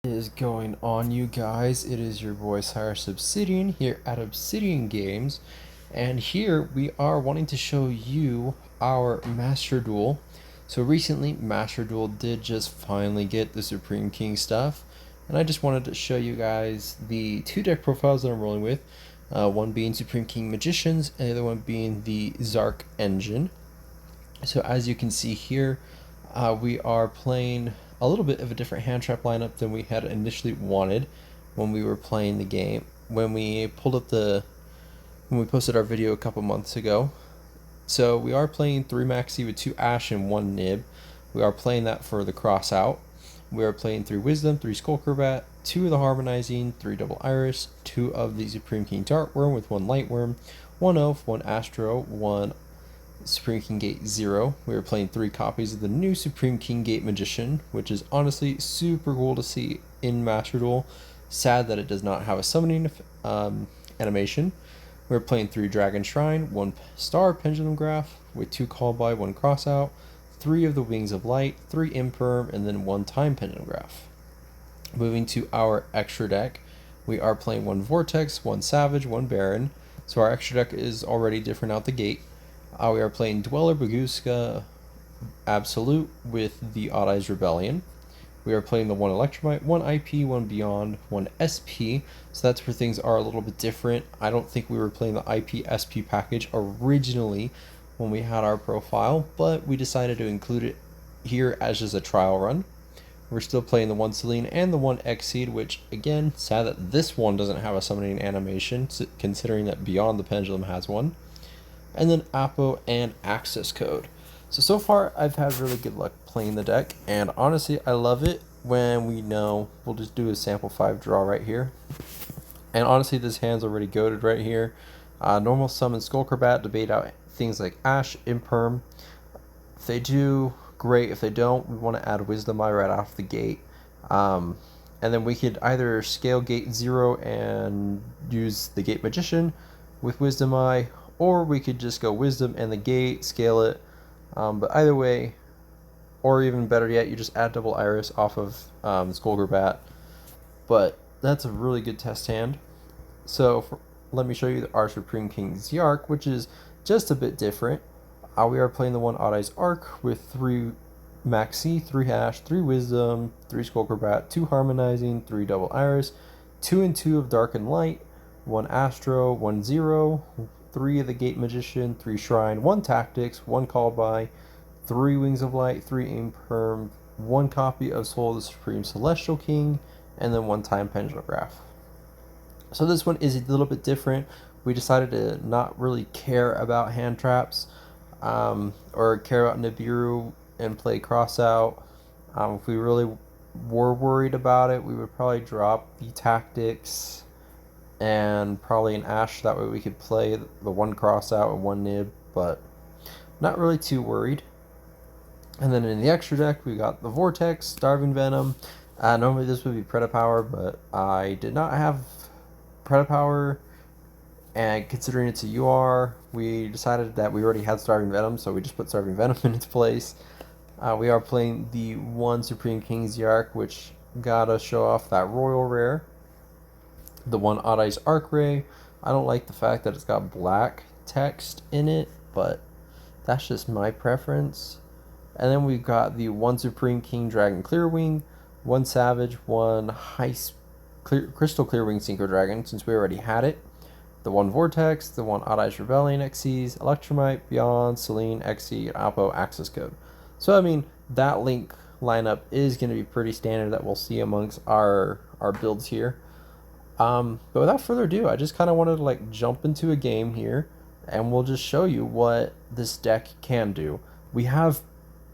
Is going on, you guys? It is your boy Cyrus Obsidian here at Obsidian Games, and here we are wanting to show you our Master Duel. So recently Master Duel did just finally get the Supreme King stuff, and I just wanted to show you guys the two deck profiles that I'm rolling with, one being Supreme King Magicians and the other one being the Zark Engine. So as you can see here, we are playing a little bit of a different hand trap lineup than we had initially wanted when we were playing the game. When we posted our video a couple months ago. So we are playing 3 Maxi with 2 Ash and 1 Nib. We are playing that for the cross out. We are playing 3 Wisdom, 3 Skullcrobat, 2 of the Harmonizing, 3 Double Iris, 2 of the Supreme King Dartworm with 1 Lightworm, 1 Oath, 1 Astro, 1 Supreme King Gate 0. We are playing 3 copies of the new Supreme King Gate Magician, which is honestly super cool to see in Master Duel. Sad that it does not have a summoning animation. We're playing 3 Dragon Shrine, 1 Star Pendulum Graph with 2 Call By, 1 Crossout, 3 of the Wings of Light, 3 Imperm, and then 1 Time Pendulum Graph. Moving to our extra deck, we are playing 1 Vortex, 1 Savage, 1 Baron. So our extra deck is already different out the gate. We are playing Dweller, Baguska, Absolute with the Odd Eyes Rebellion. We are playing the 1 Electromite, 1 IP, 1 Beyond, 1 SP. So that's where things are a little bit different. I don't think we were playing the IP SP package originally when we had our profile, but we decided to include it here as just a trial run. We're still playing the 1 Celine and the 1 Exceed, which again, sad that this one doesn't have a summoning animation, considering that Beyond the Pendulum has one. And then Apo and Access Code. So far I've had really good luck playing the deck, and honestly I love it when we know. We'll just do a sample 5 draw right here. And honestly this hand's already goated right here. Normal summon Skullcrobat to bait out things like Ash, Imperm. If they do, great. If they don't, we want to add Wisdom Eye right off the gate. And then we could either scale Gate 0 and use the Gate Magician with Wisdom Eye, or we could just go Wisdom and the Gate, scale it. But either way, or even better yet, you just add Double Iris off of Skullcrobat. But that's a really good test hand. So let me show you our Supreme King Zark, which is just a bit different. We are playing the 1 Odd Eyes Arc with 3 Maxi, 3 Hash, 3 Wisdom, 3 Skullcrobat, 2 Harmonizing, 3 Double Iris, 2 and 2 of Dark and Light, 1 Astro, 1 Zero, 3 of the Gate Magician, 3 Shrine, 1 Tactics, 1 Called By, 3 Wings of Light, 3 Imperm, 1 copy of Soul of the Supreme Celestial King, and then 1 Time Pendulum Graph. So this one is a little bit different. We decided to not really care about hand traps or care about Nibiru and play cross out. If we really were worried about it, we would probably drop the Tactics and probably an Ash. That way we could play the 1 cross out and 1 Nib, but not really too worried. And then in the extra deck, we got the Vortex, Starving Venom. Normally this would be Predapower, but I did not have Predapower, and considering it's a UR, we decided that we already had Starving Venom, so we just put Starving Venom in its place. We are playing the 1 Supreme King Zark, which gotta show off that Royal Rare. The 1 Odd Eyes Arc Ray. I don't like the fact that it's got black text in it, but that's just my preference. And then we've got the 1 Supreme King Dragon Clearwing, 1 Savage, 1 Crystal Clearwing Synchro Dragon, since we already had it. The 1 Vortex, the 1 Odd Eyes Rebellion Xyz, Electromite, Beyond, Celine, Xe, and Apo Access Code. So I mean, that link lineup is going to be pretty standard that we'll see amongst our builds here. But without further ado, I just kind of wanted to jump into a game here, and we'll just show you what this deck can do. We have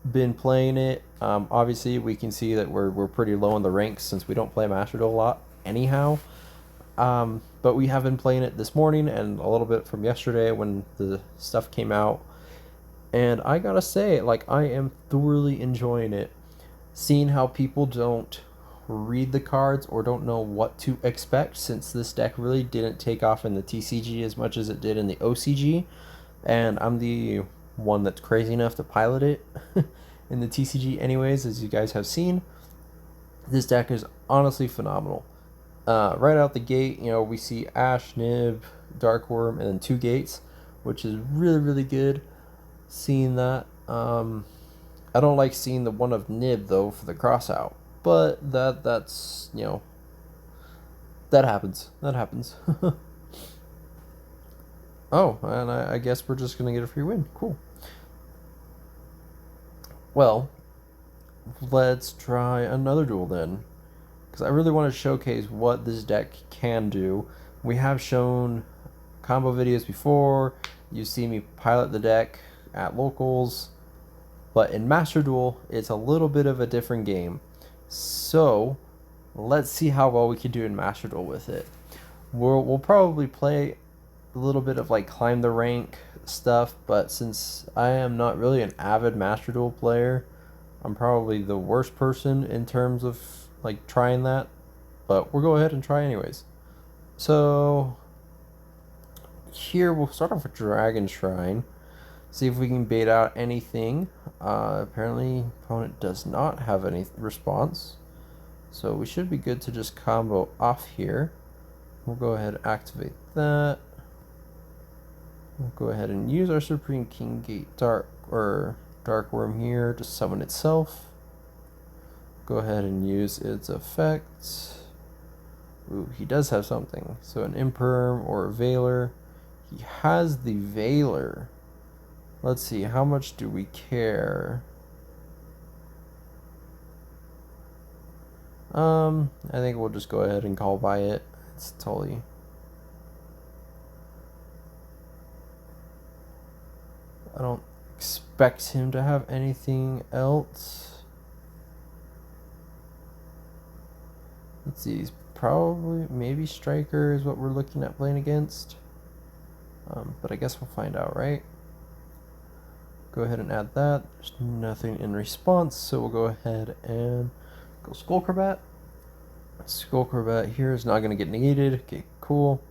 been playing it. Obviously, we can see that we're pretty low in the ranks since we don't play Master Duel a lot anyhow. But we have been playing it this morning and a little bit from yesterday when the stuff came out. And I gotta say, I am thoroughly enjoying it. Seeing how people don't read the cards or don't know what to expect, since this deck really didn't take off in the TCG as much as it did in the OCG. And I'm the one that's crazy enough to pilot it in the TCG anyways, as you guys have seen. This deck is honestly phenomenal. Right out the gate, we see Ash, Nib, Dark Worm, and then 2 gates, which is really, really good seeing that. I don't like seeing the one of Nib, though, for the cross out. But that's, that happens. That happens. Oh, and I guess we're just going to get a free win. Cool. Well, let's try another duel then, because I really want to showcase what this deck can do. We have shown combo videos before. You see me pilot the deck at locals, but in Master Duel, it's a little bit of a different game. So let's see how well we can do in Master Duel with it. We'll probably play a little bit of like climb the rank stuff, but since I am not really an avid Master Duel player, I'm probably the worst person in terms of like trying that, but we'll go ahead and try anyways. So here we'll start off with Dragon Shrine, see if we can bait out anything. Apparently opponent does not have any response, so we should be good to just combo off here. We'll go ahead and activate that. We'll go ahead and use our Supreme King Gate Dark Worm here to summon itself. Go ahead and use its effects. Ooh, he does have something. So an Imperm or a Veiler. He has the Veiler. Let's see, how much do we care? I think we'll just go ahead and call by it. It's totally... I don't expect him to have anything else. Let's see, he's probably, maybe Striker is what we're looking at playing against. But I guess we'll find out, right? Go ahead and add that. There's nothing in response, so we'll go ahead and go Skullcrobat. Skullcrobat here is not going to get negated. Okay, cool.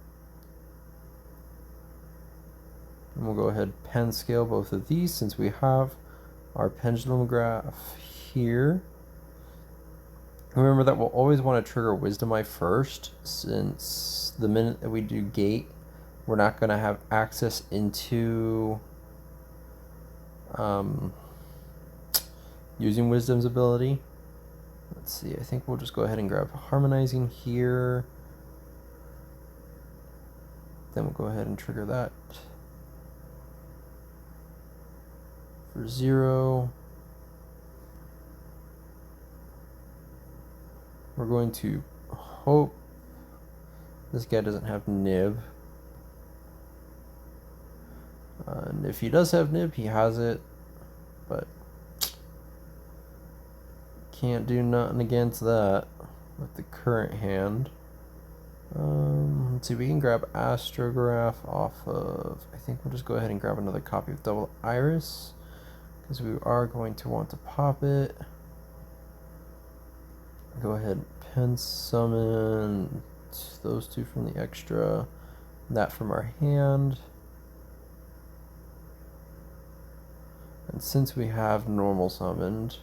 And we'll go ahead and pen scale both of these since we have our pendulum graph here. Remember that we'll always want to trigger Wisdom Eye first, since the minute that we do Gate, we're not going to have access into using Wisdom's ability. Let's see, I think we'll just go ahead and grab Harmonizing here. Then we'll go ahead and trigger that for 0. We're going to hope this guy doesn't have Nib. And if he does have Nib, he has it, but can't do nothing against that with the current hand. Let's see, we can grab Astrograph off of, I think we'll just go ahead and grab another copy of Double Iris, because we are going to want to pop it. Go ahead and pen summon those 2 from the extra, that from our hand. And since we have normal summoned,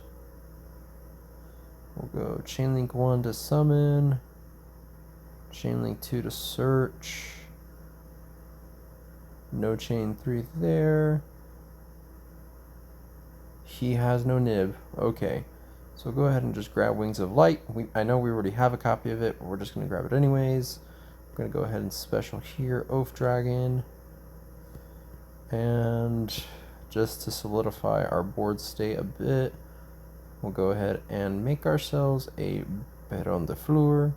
we'll go Chainlink 1 to summon, Chainlink 2 to search, no Chain 3 there. He has no Nib. Okay, so go ahead and just grab Wings of Light. I know we already have a copy of it, but we're just going to grab it anyways. I'm going to go ahead and special here, Oath Dragon. And just to solidify our board state a bit, we'll go ahead and make ourselves a Baron de Fleur.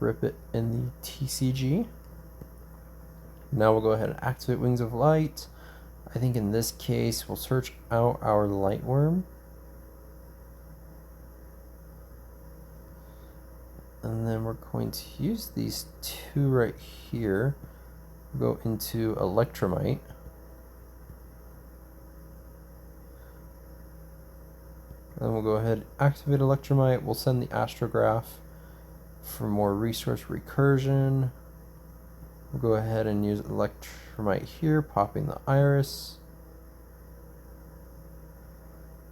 Rip it in the TCG. Now we'll go ahead and activate Wings of Light. I think in this case, we'll search out our Lightworm. And then we're going to use these 2 right here. We'll go into Electromite. Then we'll go ahead and activate Electromite. We'll send the Astrograph for more resource recursion. We'll go ahead and use Electromite here, popping the Iris,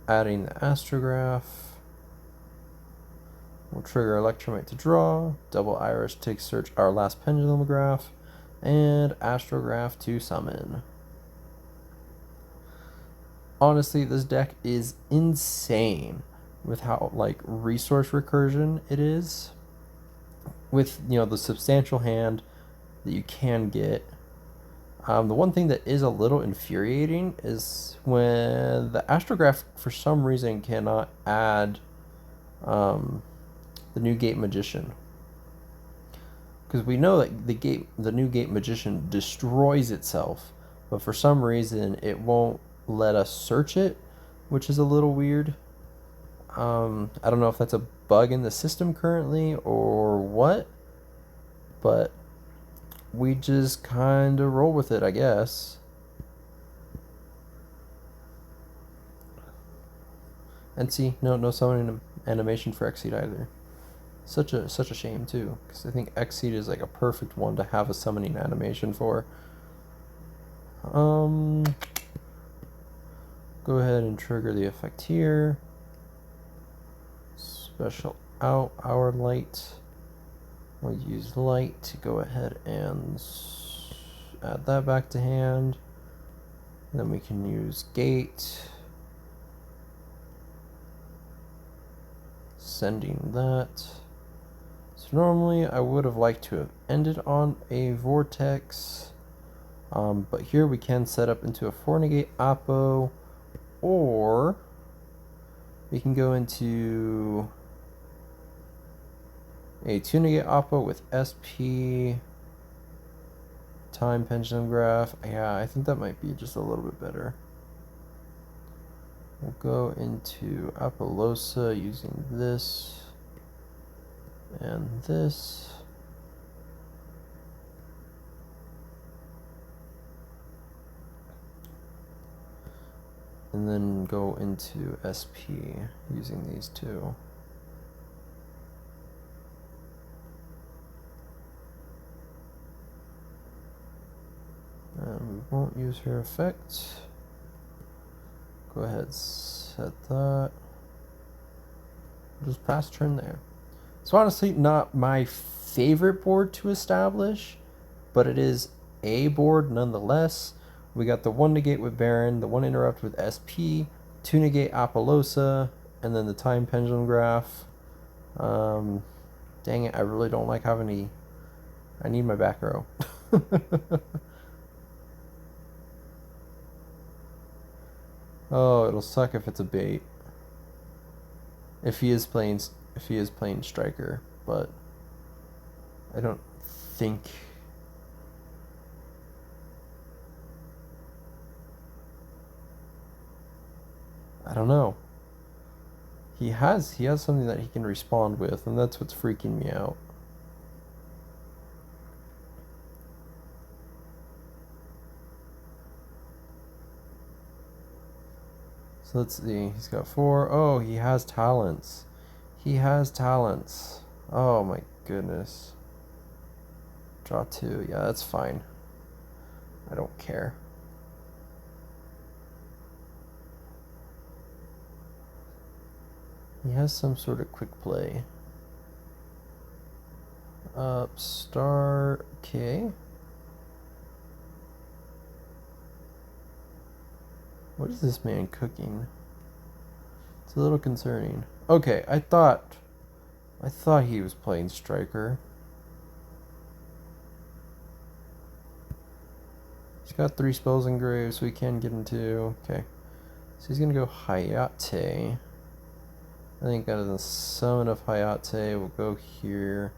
adding the Astrograph, We'll trigger Electromite to draw, double Iris to search our last Pendulum Graph, and Astrograph to summon. Honestly, this deck is insane with how like resource recursion it is. With the substantial hand that you can get. The one thing that is a little infuriating is when the Astrograph for some reason cannot add the new Gate Magician. Because we know that the new Gate Magician destroys itself, but for some reason it won't let us search it, which is a little weird. I don't know if that's a bug in the system currently or what, but we just kind of roll with it, I guess. And see, no summoning animation for Exceed either. Such a shame too, because I think Exceed is like a perfect one to have a summoning animation for. Go ahead and trigger the effect here. Special out our light. We'll use light to go ahead and add that back to hand. Then we can use gate. Sending that. So normally I would have liked to have ended on a vortex. But here we can set up into a 4-negate Oppo, or we can go into a 2-negate Oppo with SP, time Pendulum Graph. Yeah, I think that might be just a little bit better. We'll go into Apollosa using this and this. And then go into SP using these two. And we won't use her effect. Go ahead, set that. Just pass turn there. So honestly, not my favorite board to establish, but it is a board nonetheless. We got the 1-negate with Baron, the 1 interrupt with SP, 2-negate Apollosa, and then the time Pendulum Graph. Dang it, I really don't like having any. I need my back row. Oh, it'll suck if it's a bait. If he is playing striker, but I don't think. I don't know. He has something that he can respond with, and that's what's freaking me out. So let's see. He's got 4. Oh, he has talents. He has talents. Oh my goodness. Draw 2. Yeah, that's fine. I don't care. He has some sort of quick play. Start. Okay. What is this man cooking? It's a little concerning. Okay, I thought he was playing striker. He's got 3 spells engraved, so he can get into. Okay, so he's gonna go Hayate. I think out of the summon of Hayate, we'll go here.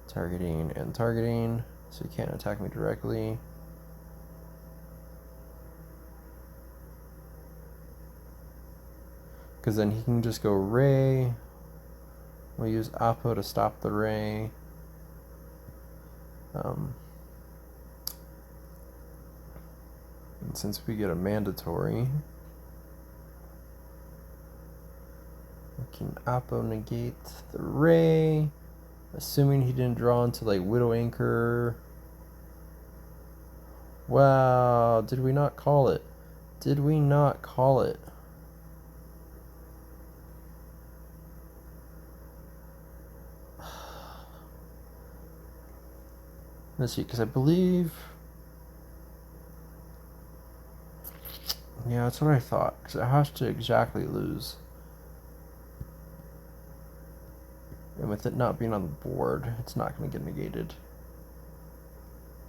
Targeting and targeting, so he can't attack me directly. Because then he can just go Ray. We'll use Oppo to stop the Ray. And since we get a mandatory, we can Oppo negate the Ray. Assuming he didn't draw into like Widow Anchor. Wow, did we not call it? Did we not call it? Let's see, because I believe... Yeah, that's what I thought, because it has to exactly lose. And with it not being on the board, it's not going to get negated.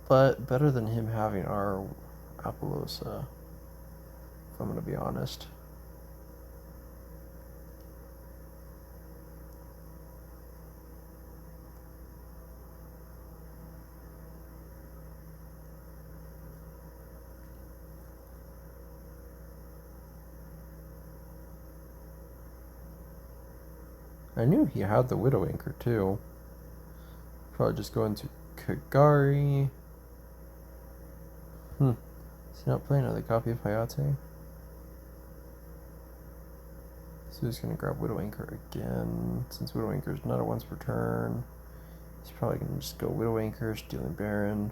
But better than him having our Apollosa, if I'm going to be honest. I knew he had the Widow Anchor too. Probably just go into Kagari. Is he not playing another copy of Hayate? So he's gonna grab Widow Anchor again. Since Widow Anchor is not a once per turn, he's probably gonna just go Widow Anchor, stealing Baron.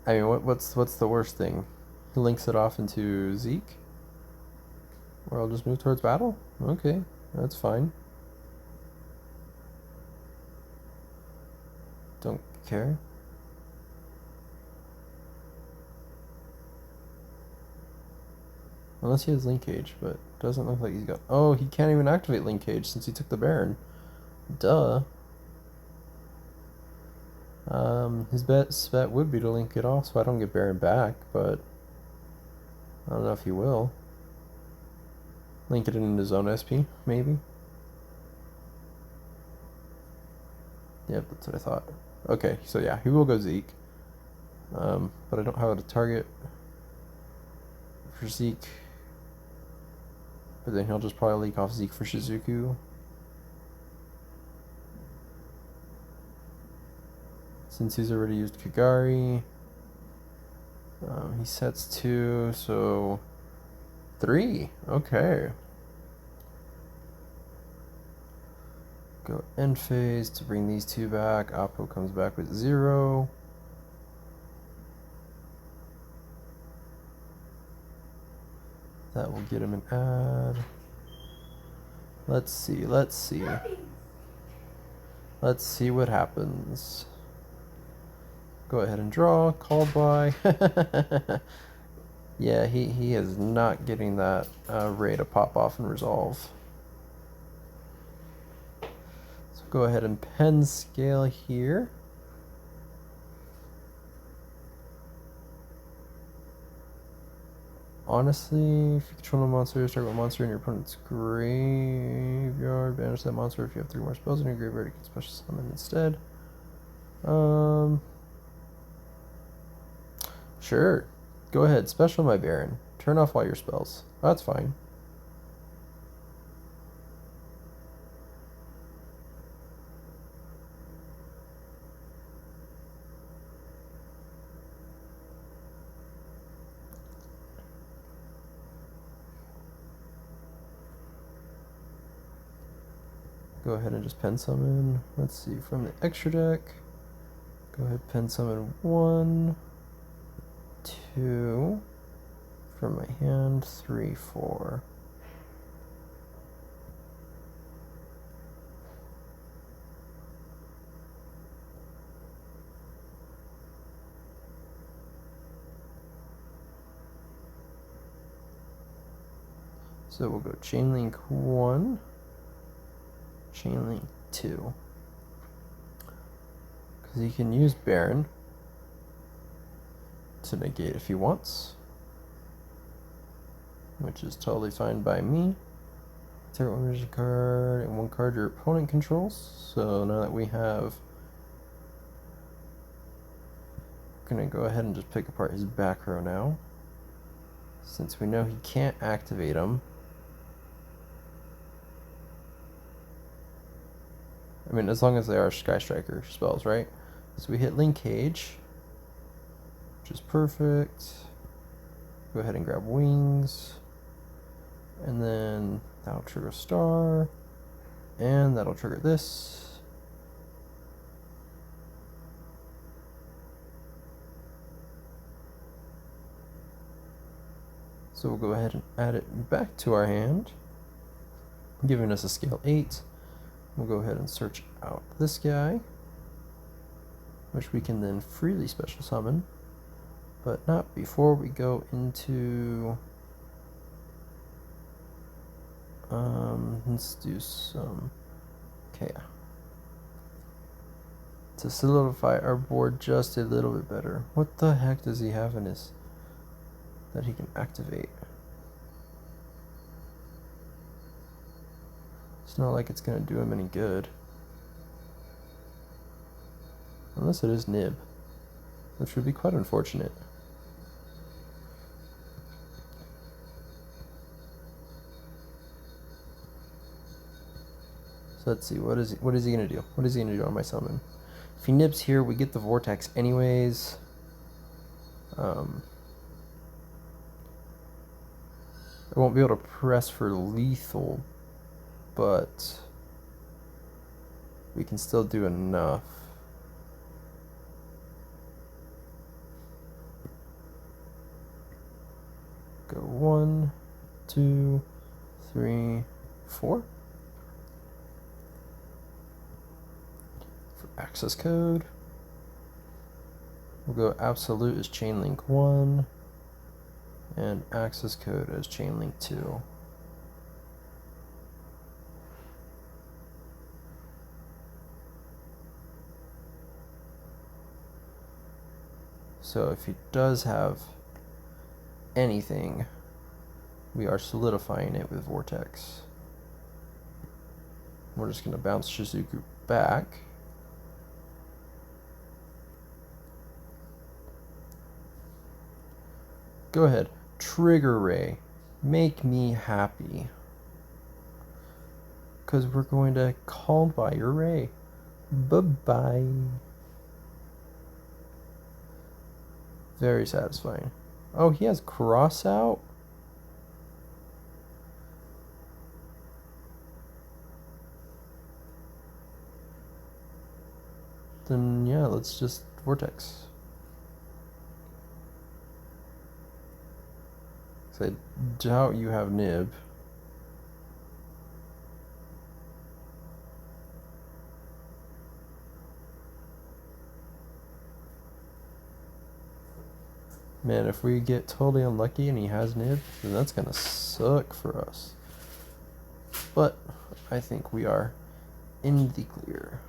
I mean, what's the worst thing? He links it off into Zeke? Or I'll just move towards battle? Okay, that's fine. Don't care. Unless he has Link Cage, but doesn't look like he's got... Oh, he can't even activate Link Cage since he took the Baron. Duh. His best bet would be to link it off so I don't get Baron back, but I don't know if he will. Link it in his own SP, maybe. Yep, that's what I thought. Okay, so yeah, he will go Zeke. But I don't have a target for Zeke. But then he'll just probably leak off Zeke for Shizuku. Since he's already used Kagari. He sets 2, so 3. Okay. Go end phase to bring these 2 back. Oppo comes back with 0. That will get him an ad. Let's see. Let's see what happens. Go ahead and draw. Called by. Yeah, he is not getting that Ray to pop off and resolve. So go ahead and pen scale here. Honestly, if you control a monster, start with a monster in your opponent's graveyard. Banish that monster if you have 3 more spells in your graveyard. You can special summon instead. Sure. Go ahead, special my Baron. Turn off all your spells. That's fine. Go ahead and just pen summon. Let's see, from the extra deck. Go ahead, pen summon 1, 2. From my hand, 3, 4. So we'll go Chain Link 1, Chain Link 2. Because he can use Baron to negate if he wants, which is totally fine by me. Target one magic card and 1 card your opponent controls. So now that we have, we're gonna go ahead and just pick apart his back row now, since we know he can't activate them. I mean, as long as they are Sky Striker spells, right? So we hit Link Cage, which is perfect. Go ahead and grab Wings. And then that'll trigger Star. And that'll trigger this. So we'll go ahead and add it back to our hand, giving us a scale 8. We'll go ahead and search out this guy, which we can then freely special summon, but not before we go into let's do some to solidify our board just a little bit better. What the heck does he have in his that he can activate? It's not like it's gonna do him any good. Unless it is Nib, which would be quite unfortunate. So let's see, what is he gonna do? What is he gonna do on my summon? If he nibs here, we get the vortex anyways. I won't be able to press for lethal, but we can still do enough. Go 1, 2, 3, 4. For access code, we'll go absolute as chainlink 1 and access code as chainlink 2. So if he does have anything, we are solidifying it with vortex. We're just going to bounce Shizuku back. Go ahead, trigger ray, make me happy, because we're going to call by your ray. Bye-bye. Very satisfying. Oh, he has cross out? Then yeah, let's just vortex. I doubt you have nib. Man, if we get totally unlucky and he has nib, then that's gonna suck for us. But I think we are in the clear.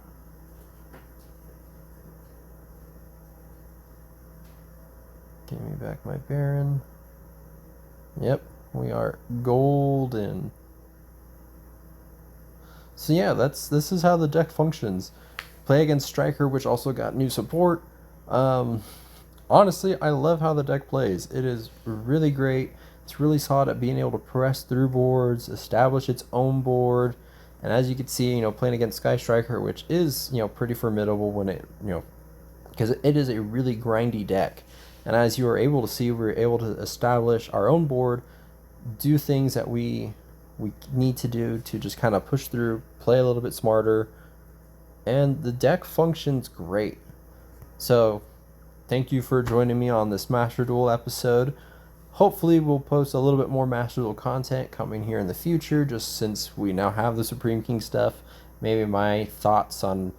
Give me back my Baron. Yep, we are golden. So yeah, this is how the deck functions. Play against Striker, which also got new support. Honestly, I love how the deck plays. It is really great. It's really solid at being able to press through boards, establish its own board, and as you can see, playing against Sky Striker, which is pretty formidable when it because it is a really grindy deck. And as you are able to see, we're able to establish our own board, do things that we need to do to just kind of push through, play a little bit smarter, and the deck functions great. So thank you for joining me on this Master Duel episode. Hopefully we'll post a little bit more Master Duel content coming here in the future, just since we now have the Supreme King stuff. Maybe my thoughts on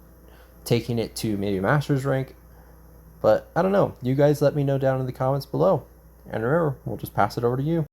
taking it to maybe Master's rank. But I don't know. You guys let me know down in the comments below. And remember, we'll just pass it over to you.